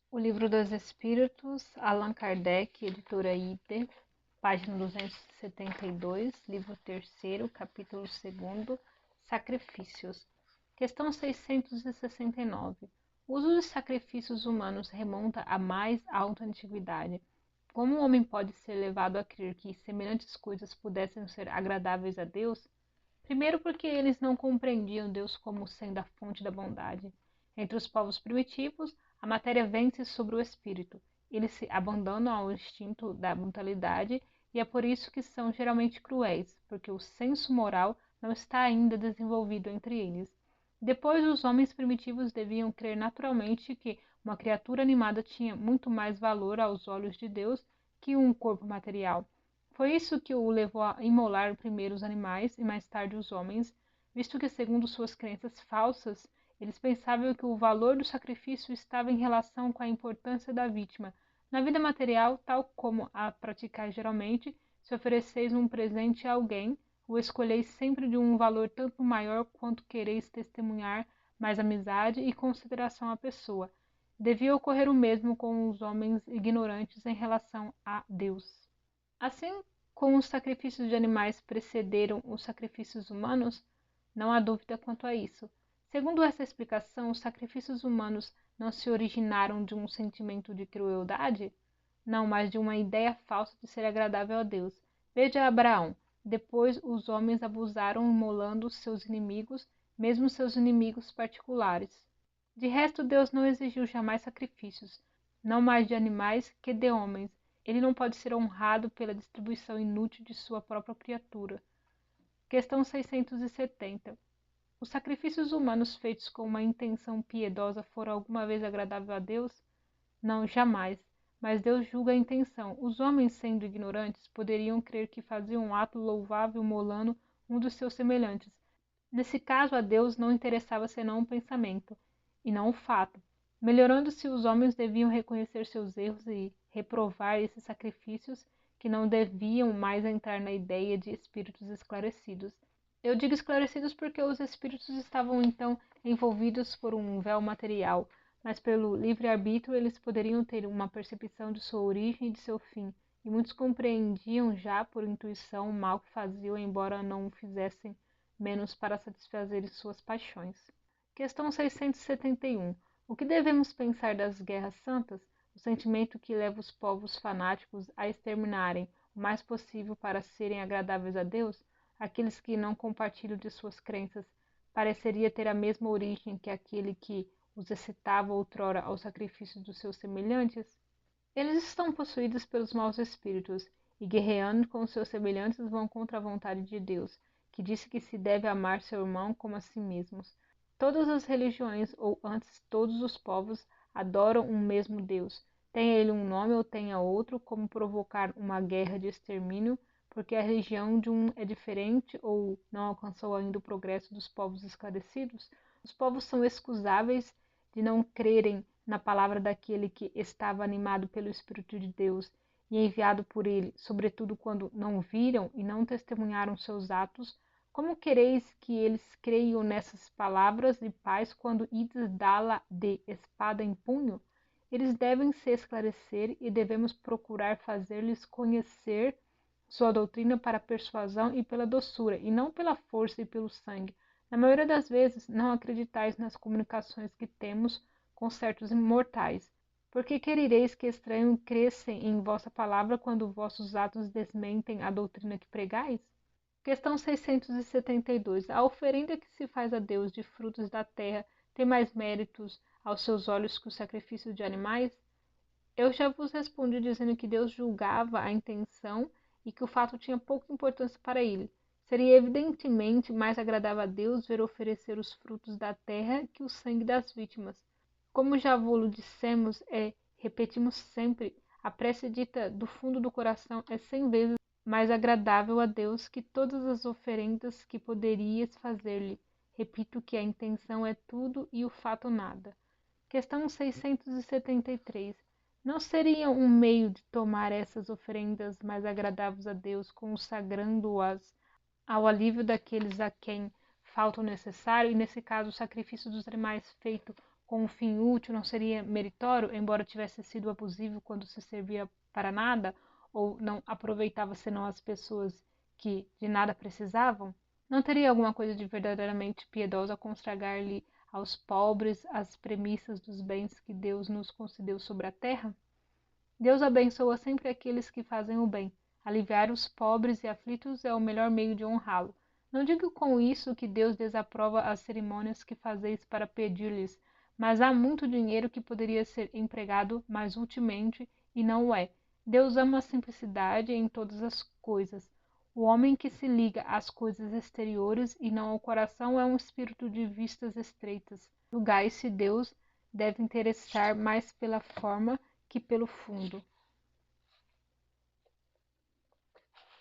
O Livro dos Espíritos, Allan Kardec, editora ID, página 272, livro 3º, capítulo 2º, Sacrifícios. Questão 669. O uso dos sacrifícios humanos remonta à mais alta antiguidade. Como o homem pode ser levado a crer que semelhantes coisas pudessem ser agradáveis a Deus? Primeiro, porque eles não compreendiam Deus como sendo a fonte da bondade. Entre os povos primitivos, a matéria vence sobre o espírito. Eles se abandonam ao instinto da brutalidade e é por isso que são geralmente cruéis, porque o senso moral não está ainda desenvolvido entre eles. Depois, os homens primitivos deviam crer naturalmente que uma criatura animada tinha muito mais valor aos olhos de Deus que um corpo material. Foi isso que o levou a imolar primeiro os animais e mais tarde os homens, visto que, segundo suas crenças falsas, eles pensavam que o valor do sacrifício estava em relação com a importância da vítima. Na vida material, tal como a praticais geralmente, se ofereceis um presente a alguém, o escolheis sempre de um valor tanto maior quanto quereis testemunhar mais amizade e consideração à pessoa. Devia ocorrer o mesmo com os homens ignorantes em relação a Deus. Assim como os sacrifícios de animais precederam os sacrifícios humanos, não há dúvida quanto a isso. Segundo essa explicação, os sacrifícios humanos não se originaram de um sentimento de crueldade? Não, mas de uma ideia falsa de ser agradável a Deus. Veja Abraão. Depois os homens abusaram imolando seus inimigos, mesmo seus inimigos particulares. De resto, Deus não exigiu jamais sacrifícios, não mais de animais que de homens. Ele não pode ser honrado pela distribuição inútil de sua própria criatura. Questão 670. Os sacrifícios humanos feitos com uma intenção piedosa foram alguma vez agradável a Deus? Não, jamais. Mas Deus julga a intenção. Os homens, sendo ignorantes, poderiam crer que faziam um ato louvável molando um dos seus semelhantes. Nesse caso, a Deus não interessava senão o pensamento, e não o fato. Melhorando-se, os homens deviam reconhecer seus erros e reprovar esses sacrifícios que não deviam mais entrar na ideia de espíritos esclarecidos. Eu digo esclarecidos porque os espíritos estavam então envolvidos por um véu material, mas pelo livre-arbítrio eles poderiam ter uma percepção de sua origem e de seu fim, e muitos compreendiam já por intuição o mal que faziam, embora não o fizessem menos para satisfazer suas paixões. Questão 671. O que devemos pensar das guerras santas? O sentimento que leva os povos fanáticos a exterminarem o mais possível para serem agradáveis a Deus? Aqueles que não compartilham de suas crenças pareceria ter a mesma origem que aquele que os excitava outrora ao sacrifício dos seus semelhantes? Eles estão possuídos pelos maus espíritos e, guerreando com os seus semelhantes, vão contra a vontade de Deus, que disse que se deve amar seu irmão como a si mesmos. Todas as religiões, ou antes todos os povos, adoram um mesmo Deus. Tenha ele um nome ou tenha outro, como provocar uma guerra de extermínio, porque a religião de um é diferente ou não alcançou ainda o progresso dos povos esclarecidos? Os povos são excusáveis de não crerem na palavra daquele que estava animado pelo Espírito de Deus e enviado por ele, sobretudo quando não viram e não testemunharam seus atos. Como quereis que eles creiam nessas palavras de paz quando ides dá-la de espada em punho? Eles devem se esclarecer e devemos procurar fazer-lhes conhecer sua doutrina para a persuasão e pela doçura, e não pela força e pelo sangue. Na maioria das vezes, não acreditais nas comunicações que temos com certos imortais. Porque querereis que estranhos crescem em vossa palavra quando vossos atos desmentem a doutrina que pregais? Questão 672. A oferenda que se faz a Deus de frutos da terra tem mais méritos aos seus olhos que o sacrifício de animais? Eu já vos respondi dizendo que Deus julgava a intenção e que o fato tinha pouca importância para ele. Seria evidentemente mais agradável a Deus ver oferecer os frutos da terra que o sangue das vítimas. Como já vos dissemos repetimos sempre, a prece dita do fundo do coração é 100 vezes mais agradável a Deus que todas as oferendas que poderias fazer-lhe. Repito que a intenção é tudo e o fato nada. Questão 673. Não seria um meio de tomar essas oferendas mais agradáveis a Deus, consagrando-as ao alívio daqueles a quem falta o necessário, e nesse caso o sacrifício dos animais feito com um fim útil não seria meritório, embora tivesse sido abusivo quando se servia para nada, ou não aproveitava senão as pessoas que de nada precisavam? Não teria alguma coisa de verdadeiramente piedosa consagar-lhe aos pobres as premissas dos bens que Deus nos concedeu sobre a terra? Deus abençoa sempre aqueles que fazem o bem. Aliviar os pobres e aflitos é o melhor meio de honrá-lo. Não digo com isso que Deus desaprova as cerimônias que fazeis para pedir-lhes, mas há muito dinheiro que poderia ser empregado mais utilmente e não o é. Deus ama a simplicidade em todas as coisas. O homem que se liga às coisas exteriores e não ao coração é um espírito de vistas estreitas. Julgai se Deus deve interessar mais pela forma que pelo fundo.